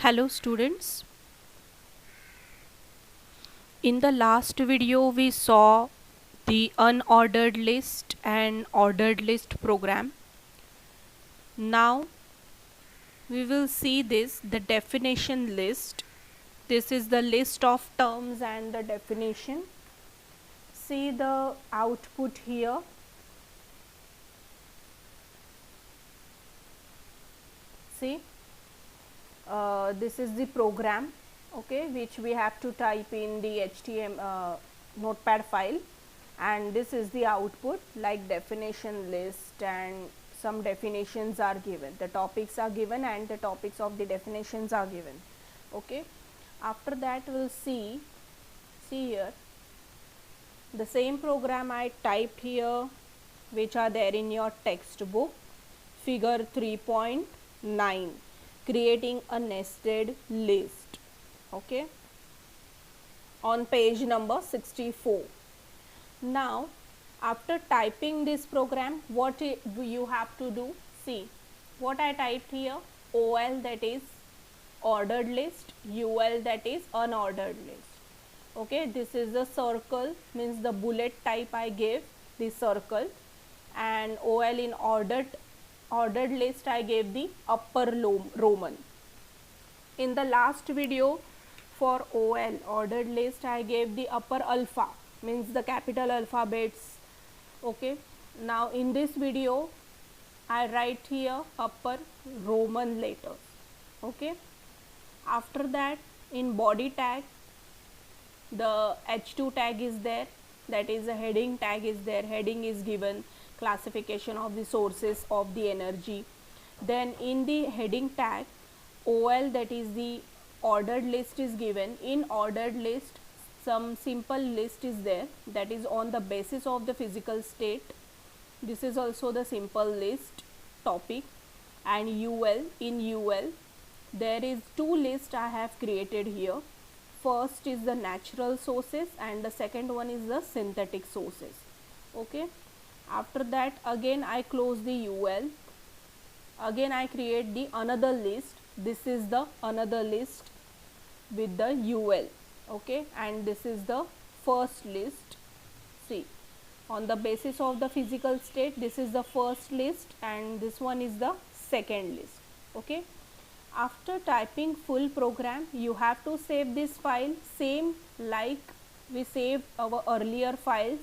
Hello students. In the last video we saw the unordered list and ordered list program. Now we will see the definition list. This is the list of terms and the definition. See the output here. See, this is the program, okay, which we have to type in the HTML notepad file, and this is the output like definition list, and some definitions are given, the topics are given and the topics of the definitions are given. Okay, after that we'll see here the same program I typed here, which are there in your textbook, figure 3.9, creating a nested list, okay, on page number 64. Now after typing this program, what you have to do, see what I typed here, OL, that is ordered list, UL, that is unordered list. Okay, this is the circle, means the bullet type I gave the circle, and OL in ordered list I gave the upper Roman. In the last video for OL ordered list I gave the upper alpha, means the capital alphabets. Okay, now in this video I write here upper Roman letters. Okay, after that in body tag the H2 tag is there, that is a heading tag is there, heading is given, classification of the sources of the energy. Then in the heading tag OL, that is the ordered list is given. In ordered list some simple list is there, that is on the basis of the physical state. This is also the simple list topic. And UL, in UL there is two lists I have created here. First is the natural sources and the second one is the synthetic sources. Okay, after that again I close the UL, again I create the another list. This is the another list with the UL, okay, and this is the first list. See, on the basis of the physical state, this is the first list and this one is the second list. Okay, after typing full program you have to save this file, same like we saved our earlier files.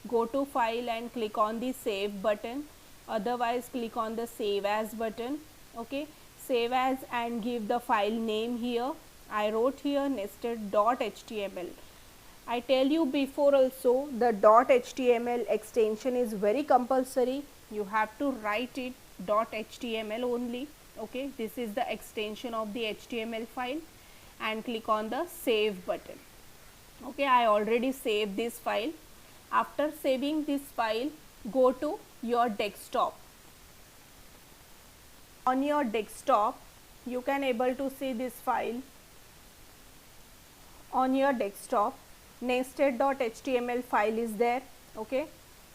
Go to file and click on the save button, otherwise click on the save as button. Okay, save as and give the file name here. I wrote here nested.html. I tell you before also, the .html extension is very compulsory. You have to write it .html only. Okay, this is the extension of the HTML file, and click on the save button. Okay, I already saved this file. After saving this file, go to your desktop. On your desktop you can able to see this file. On your desktop nested.html file is there. Okay,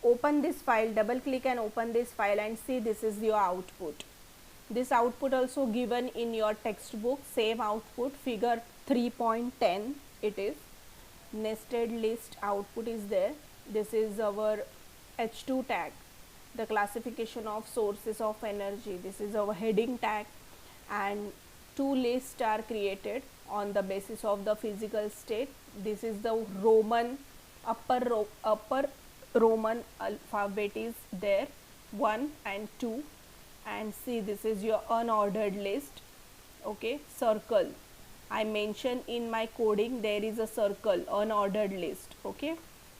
open this file, double click and open this file and see this is your output. This output also given in your textbook, same output, figure 3.10 it is, nested list output is there. This is our H2 tag, the classification of sources of energy. This is our heading tag, and two lists are created on the basis of the physical state. This is the Roman upper Roman alphabet is there, 1 and 2, and see this is your unordered list. Okay, circle, I mentioned in my coding there is a circle, unordered list. Okay,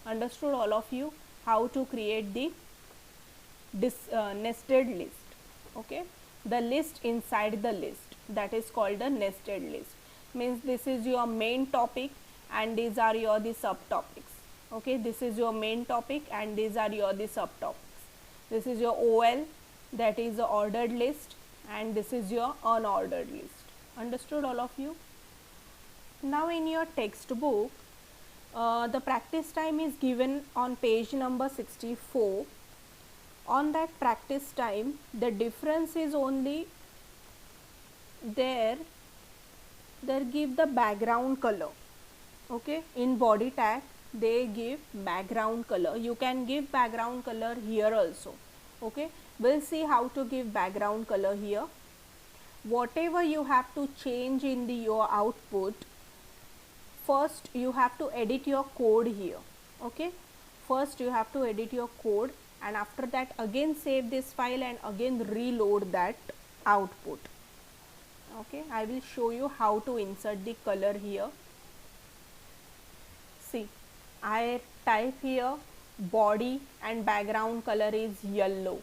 understood all of you how to create the nested list. Okay, the list inside the list, that is called a nested list, means this is your main topic and these are your the subtopics. Okay, this is your main topic and these are your the subtopics. This is your OL, that is the ordered list, and this is your unordered list. Understood all of you? Now in your textbook the practice time is given on page number 64. On that practice time the difference is only there they give the background color. Okay, in body tag they give background color. You can give background color here also. Okay, we'll see how to give background color here. Whatever you have to change in your output, first you have to edit your code here. Okay, first you have to edit your code, and after that again save this file and again reload that output. Okay, I will show you how to insert the color here. See, I type here body and background color is yellow.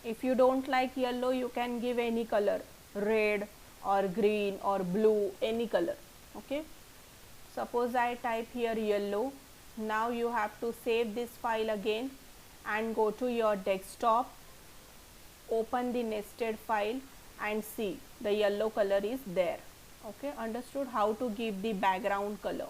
If you don't like yellow, you can give any color, red or green or blue, any color. Okay, suppose I type here yellow. Now you have to save this file again and go to your desktop, open the nested file and see the yellow color is there. Okay, understood how to give the background color.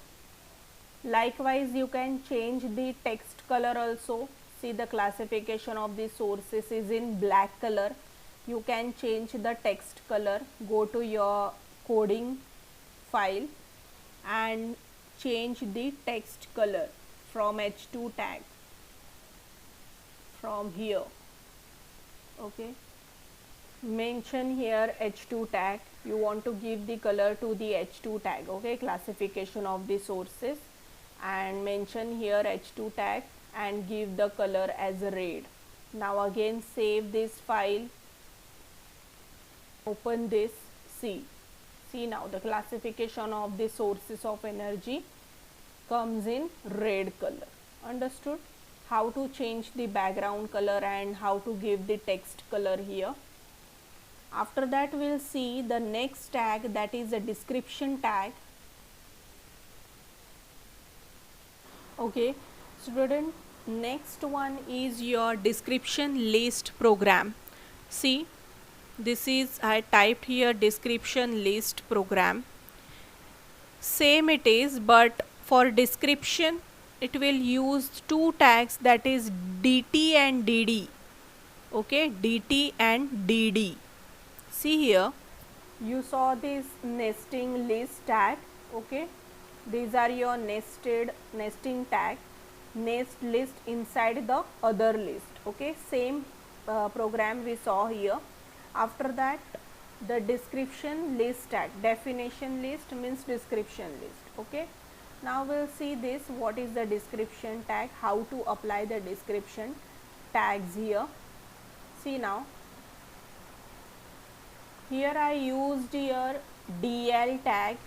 Likewise, you can change the text color also. See, the classification of the sources is in black color. You can change the text color. Go to your coding file and change the text color from H2 tag, from here. Okay, mention here H2 tag. You want to give the color to the H2 tag. Okay, classification of the sources, and mention here H2 tag and give the color as red. Now again save this file, open this, see now the classification of the sources of energy comes in red color. Understood how to change the background color and how to give the text color here. After that we'll see the next tag, that is a description tag. Okay, student, next one is your description list program. See, this is, I typed here description list program. Same it is, but for description it will use two tags, that is DT and DD. Okay, DT and DD. See here, you saw this nesting list tag. Okay, these are your nesting tag, nest list inside the other list. Okay, same program we saw here. After that, the description list tag, definition list means description list. Okay, now we'll see this, what is the description tag, how to apply the description tags here. See now, here I used here DL tag.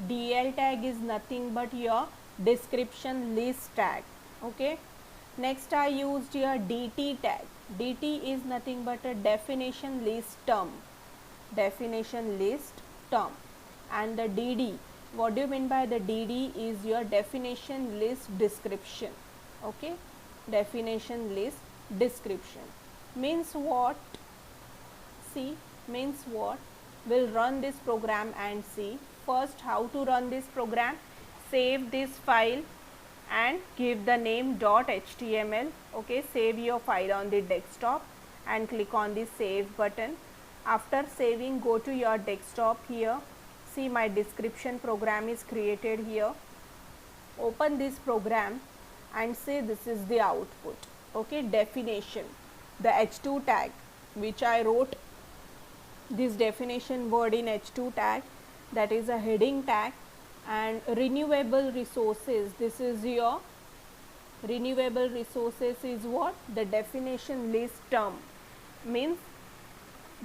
DL tag is nothing but your description list tag. Okay, next I used here DT tag. DT is nothing but a definition list term, definition list term. And the DD, what do you mean by the DD, is your definition list description. Okay, definition list description means what? See, means what? We'll run this program and see. First, how to run this program. Save this file and give the name .html. Okay, save your file on the desktop and click on the save button. After saving, go to your desktop here. See, my description program is created here. Open this program and say this is the output. Okay, definition, the H2 tag which I wrote this definition word in H2 tag, that is a heading tag. And renewable resources, this is your renewable resources is what? The definition list term, means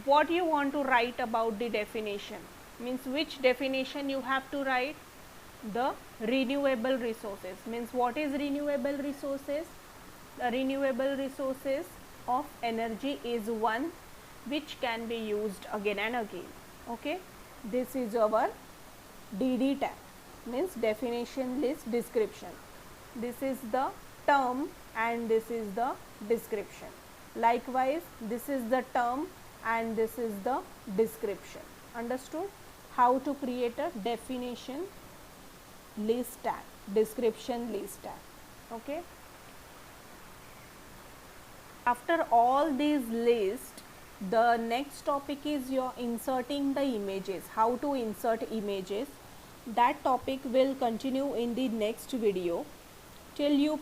what you want to write about the definition, means which definition you have to write. The renewable resources means what is renewable resources? The renewable resources of energy is one which can be used again and again. Okay, this is our DD tag, means definition list description. This is the term and this is the description. Likewise, this is the term and this is the description. Understood how to create a definition list tag, description list tag. Okay, after all these lists, The next topic is your inserting the images, how to insert images. That topic will continue in the next video. Till you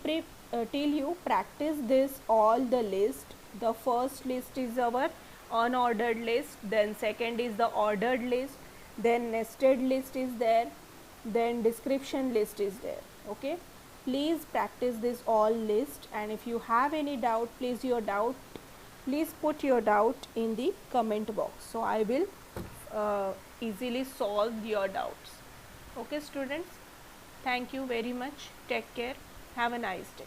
practice this all the list. The first list is our unordered list, then second is the ordered list, then nested list is there, then description list is there. Okay, please practice this all list, and if you have any doubt, please put your doubt in the comment box, so I will easily solve your doubts. Okay students, thank you very much, take care, have a nice day.